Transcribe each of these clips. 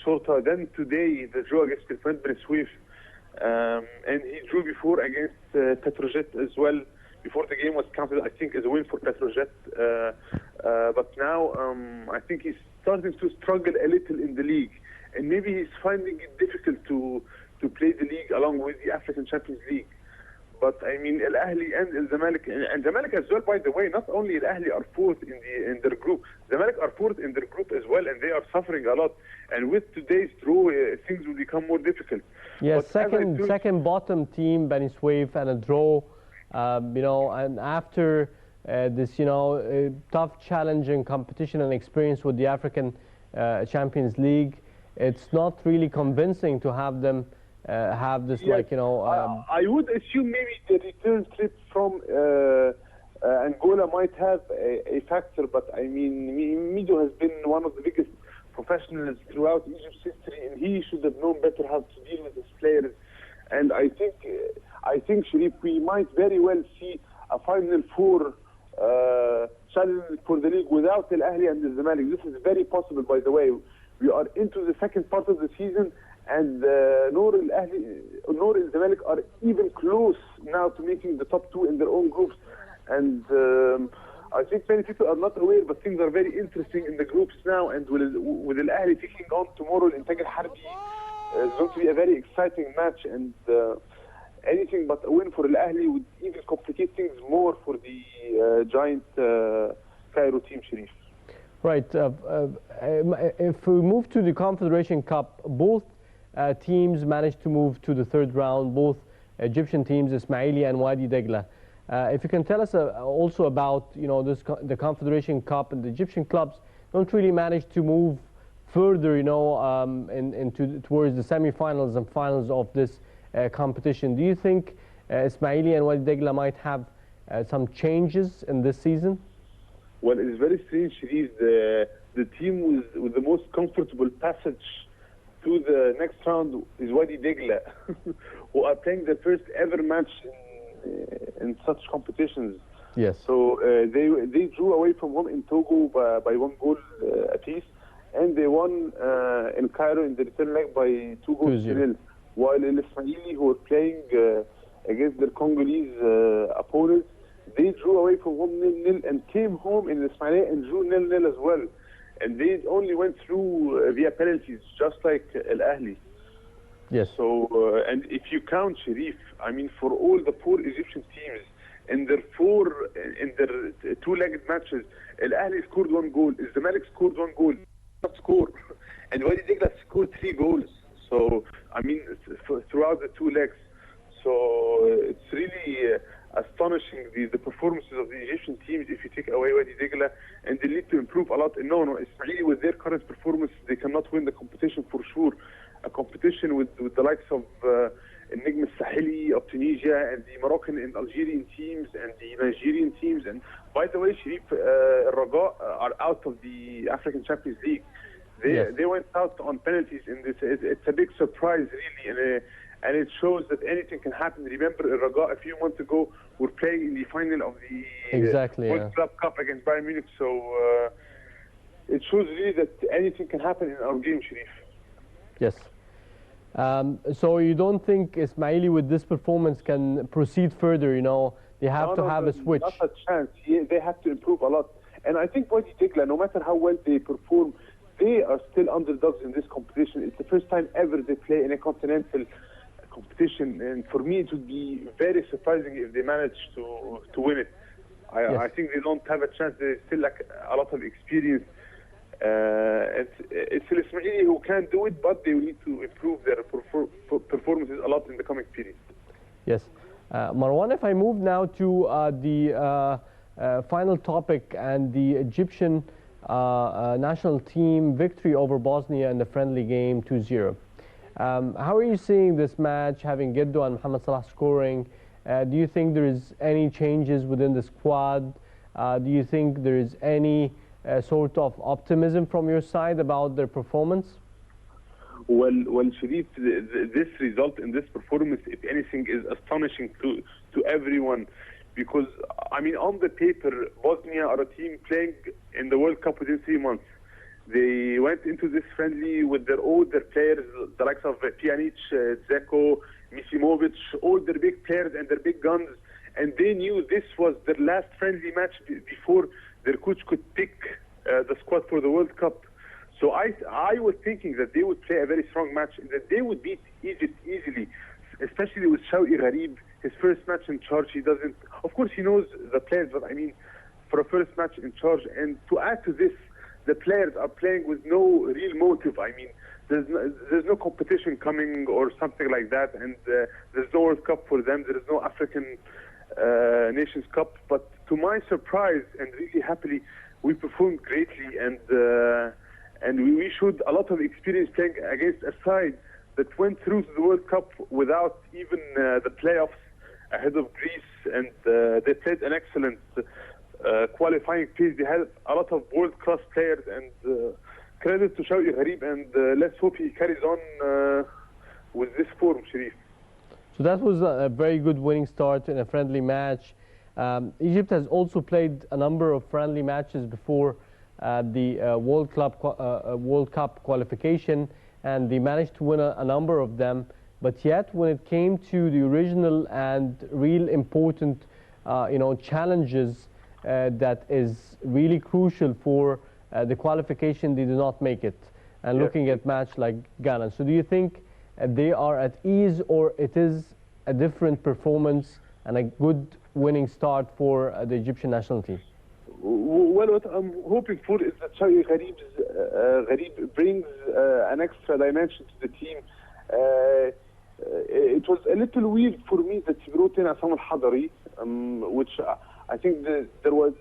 Minnesota. Then today, the draw against the friend Ben Swift. And he drew before against Petrojet as well. Before the game was counted, I think, as a win for Petrojet. But now I think he's starting to struggle a little in the league. And maybe he's finding it difficult to play the league along with the African Champions League. But I mean, Al Ahly and Al Zamalek, and Zamalek as well, by the way, not only Al Ahly are fourth in their group, Zamalek are fourth in their group as well, and they are suffering a lot. And with today's draw, things will become more difficult. Yes, second bottom team, Beni Suef, and a draw. You know, and after this, you know, tough, challenging competition and experience with the African Champions League, it's not really convincing to have them have this, yes, like, you know. I would assume maybe the return trip from Angola might have a factor, but I mean, Mido has been one of the biggest professionals throughout Egypt's history, and he should have known better how to deal with his players. And I think, Sharif, we might very well see a Final Four challenge for the league without Al Ahly and the Zamalek. This is very possible, by the way. We are into the second part of the season, and nor Al Ahly nor Al Zamalek are even close now to making the top two in their own groups. And I think many people are not aware, but things are very interesting in the groups now. And with Al Ahly taking on tomorrow Al-Intaj Al-Harbi, it's going to be a very exciting match. And anything but a win for Al Ahly would even complicate things more for the giant Cairo team, Sharif. Right. If we move to the Confederation Cup, both teams managed to move to the third round, both Egyptian teams, Ismaili and Wadi Degla. If you can tell us also about, you know, the Confederation Cup, and the Egyptian clubs don't really manage to move further, you know, towards the semi-finals and finals of this competition. Do you think Ismaili and Wadi Degla might have some changes in this season? Well, it's very strange, Sharif. The team with the most comfortable passage to the next round is Wadi Degla, who are playing their first ever match in such competitions. Yes. So they drew away from home in Togo by 1 goal apiece, and they won in Cairo in the return leg by 2 goals to nil. While Al Ismaili, who were playing against their Congolese opponents, they drew away from home 0-0 and came home in Ismaili and drew 0-0 as well. And they only went through via penalties, just like Al Ahly. Yes. So, and if you count, Sharif, I mean, for all the 4 Egyptian teams, in their two-legged matches, Al Ahly scored 1 goal, Al Zamalek scored 1 goal, not score, and Wadi Degla scored 3 goals. So, I mean, throughout the 2 legs. So, it's really astonishing, the performances of the Egyptian teams if you take away Wadi Degla, and they need to improve a lot. No, Ismaili, with their current performance, they cannot win the competition for sure. A competition with the likes of Al-Najm Al-Sahili of Tunisia, and the Moroccan and Algerian teams, and the Nigerian teams. And by the way, Sharif, Raga are out of the African Champions League. They went out on penalties in this. It's a big surprise, really, and it shows that anything can happen. Remember, Raga a few months ago were playing in the final of the World Club Cup against Bayern Munich. So it shows really that anything can happen in our game, Sharif. Yes. So you don't think Ismaili with this performance can proceed further? You know, they have to have a switch. Not a chance. They have to improve a lot. And I think Wadi Degla, no matter how well they perform, they are still underdogs in this competition. It's the first time ever they play in a continental competition, and for me it would be very surprising if they manage to win it. I think they don't have a chance. They still lack a lot of experience. It's Al Ismaili who can do it, but they will need to improve their performances a lot in the coming period. Yes. Marwan, if I move now to the final topic, and the Egyptian national team victory over Bosnia in the friendly game 2-0. How are you seeing this match, having Geddo and Mohamed Salah scoring? Do you think there is any changes within the squad? Do you think there is any sort of optimism from your side about their performance? Well, Sharif, this result in this performance, if anything, is astonishing to everyone, because, I mean, on the paper, Bosnia are a team playing in the World Cup within 3 months. They went into this friendly with their older players, the likes of Pjanic, Dzeko, Misimovic, all their big players and their big guns, and they knew this was their last friendly match before their coach could pick the squad for the World Cup. So I was thinking that they would play a very strong match and that they would beat Egypt easily, especially with Shawki Gharib, his first match in charge. He doesn't, of course he knows the players, but I mean, for a first match in charge, and to add to this, the players are playing with no real motive. I mean, there's no competition coming or something like that, and there's no World Cup for them. There is no African Nations Cup. But to my surprise and really happily, we performed greatly, and we showed a lot of experience playing against a side that went through to the World Cup without even the playoffs ahead of Greece, and they played an excellent qualifying phase. They had a lot of world-class players, and credit to Shawki Gharib, and let's hope he carries on with this form, Sharif. So that was a very good winning start in a friendly match. Egypt has also played a number of friendly matches before the World Cup qualification, and they managed to win a number of them. But yet, when it came to the original and real important, challenges that is really crucial for the qualification, they do not make it. And looking at match like Ghana, so do you think they are at ease, or it is a different performance and a good winning start for the Egyptian national team? Well, what I'm hoping for is that Shawki Gharib brings an extra dimension to the team. It was a little weird for me that he brought in Assam al-Hadari, which I think it was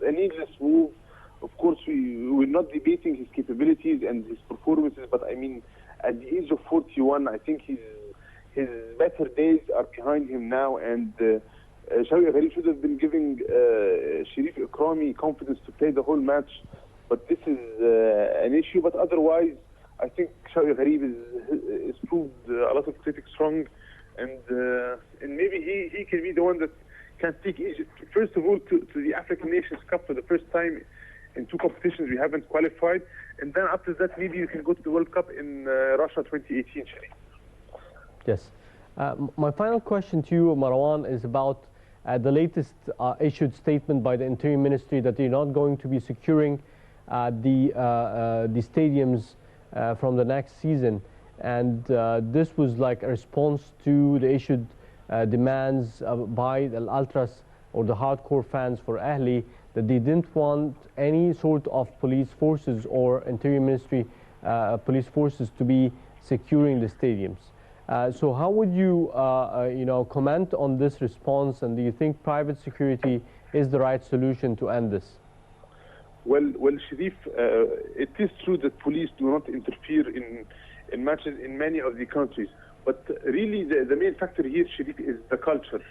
a needless move. Of course, we're not debating his capabilities and his performances, but I mean, at the age of 41, I think his better days are behind him now, and Shawki Gharib should have been giving Sharif Ikrami confidence to play the whole match, but this is an issue. But otherwise, I think Shawki Gharib is proved a lot of critics wrong, and maybe he can be the one that can take Egypt, first of all, to the African Nations Cup for the first time in two competitions we haven't qualified, and then after that maybe you can go to the World Cup in Russia 2018. Yes. My final question to you, Marwan, is about the latest issued statement by the Interior Ministry that they're not going to be securing the stadiums from the next season, and this was like a response to the issued demands by the ultras or the hardcore fans for Ahli, that they didn't want any sort of police forces or Interior Ministry police forces to be securing the stadiums. So how would you, comment on this response, and do you think private security is the right solution to end this? Well, Sharif, it is true that police do not interfere in matches in many of the countries, but really the main factor here, Sharif, is the culture.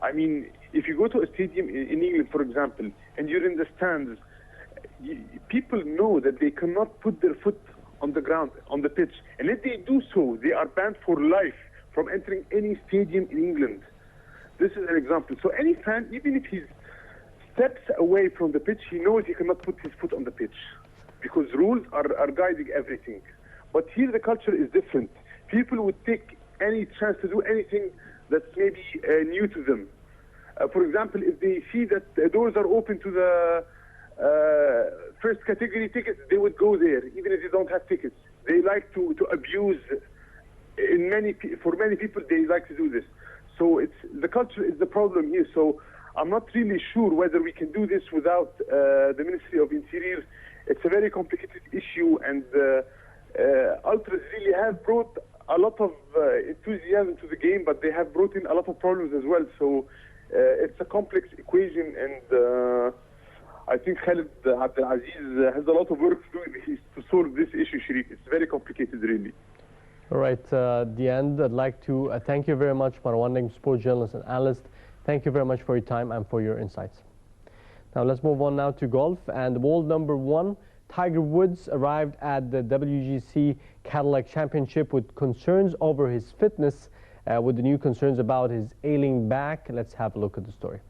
I mean, if you go to a stadium in England, for example, and you're in the stands, people know that they cannot put their foot on the ground, on the pitch. And if they do so, they are banned for life from entering any stadium in England. This is an example. So any fan, even if he steps away from the pitch, he knows he cannot put his foot on the pitch, because rules are guiding everything. But here the culture is different. People would take any chance to do anything that's maybe new to them. For example, if they see that the doors are open to the first category tickets, they would go there, even if they don't have tickets. They like to abuse. For many people, they like to do this. So the culture is the problem here. So I'm not really sure whether we can do this without the Ministry of Interior. It's a very complicated issue, and ultras really have brought a lot of enthusiasm to the game, but they have brought in a lot of problems as well. So it's a complex equation, and I think Khalid Abdelaziz has a lot of work to do to solve this issue, Sharif. It's very complicated, really. All right, at the end, I'd like to thank you very much, Marwan, sports journalist and analyst. Thank you very much for your time and for your insights. Now let's move on now to golf, and world number 1, Tiger Woods, arrived at the WGC Cadillac Championship with concerns over his fitness, with the new concerns about his ailing back. Let's have a look at the story.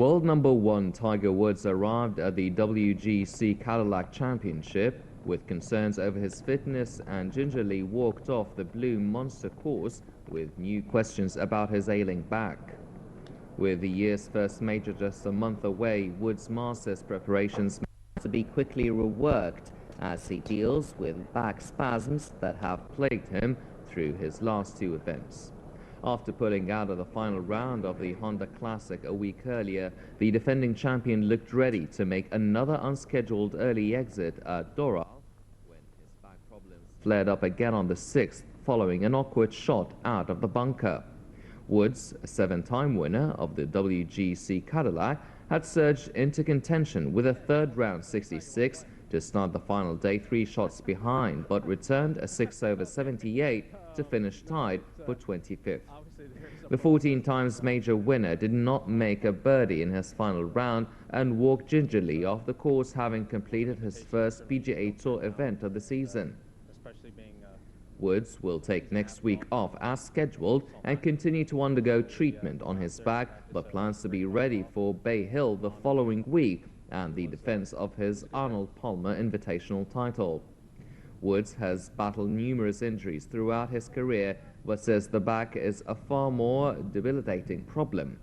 World #1 Tiger Woods arrived at the WGC Cadillac Championship with concerns over his fitness and gingerly walked off the Blue Monster course with new questions about his ailing back. With the year's first major just a month away, Woods' Masters preparations may have to be quickly reworked as he deals with back spasms that have plagued him through his last two events. After pulling out of the final round of the Honda Classic a week earlier, the defending champion looked ready to make another unscheduled early exit at Doral when his back problems flared up again on the 6th following an awkward shot out of the bunker. Woods, a 7-time winner of the WGC Cadillac, had surged into contention with a third-round 66 to start the final day 3 shots behind, but returned a 6-over 78 to finish tied for 25th. The 14 times major winner did not make a birdie in his final round and walked gingerly off the course, having completed his first PGA Tour event of the season. Woods will take next week off as scheduled and continue to undergo treatment on his back, but plans to be ready for Bay Hill the following week and the defense of his Arnold Palmer Invitational title. Woods has battled numerous injuries throughout his career, but says the back is a far more debilitating problem.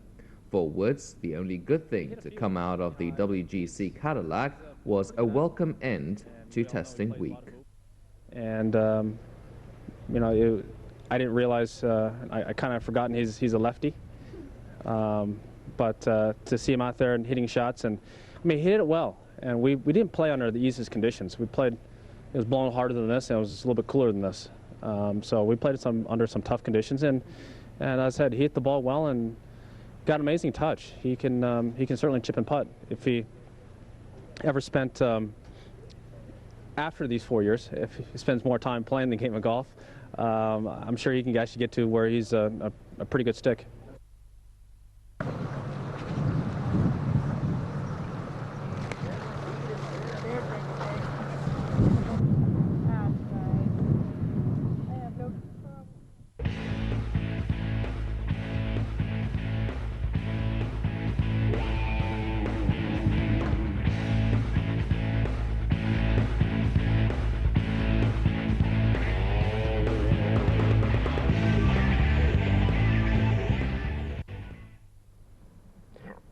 For Woods, the only good thing to come out of the WGC Cadillac was a welcome end to testing week. And you know, I didn't realize, I kind of forgotten he's a lefty, but to see him out there and hitting shots, and I mean, he hit it well, and we didn't play under the easiest conditions. We played, it was blowing harder than this, and it was a little bit cooler than this. So we played under some tough conditions, and as I said, he hit the ball well and got an amazing touch. He can certainly chip and putt. If he ever spent, after these 4 years, if he spends more time playing the game of golf, I'm sure he can actually get to where he's a pretty good stick.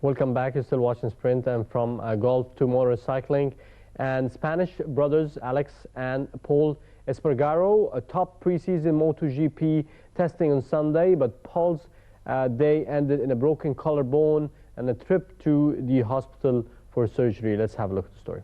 Welcome back. You're still watching Sprint, and from golf to motorcycling. And Spanish brothers Alex and Paul Espargaro, a top preseason MotoGP testing on Sunday, but Paul's day ended in a broken collarbone and a trip to the hospital for surgery. Let's have a look at the story.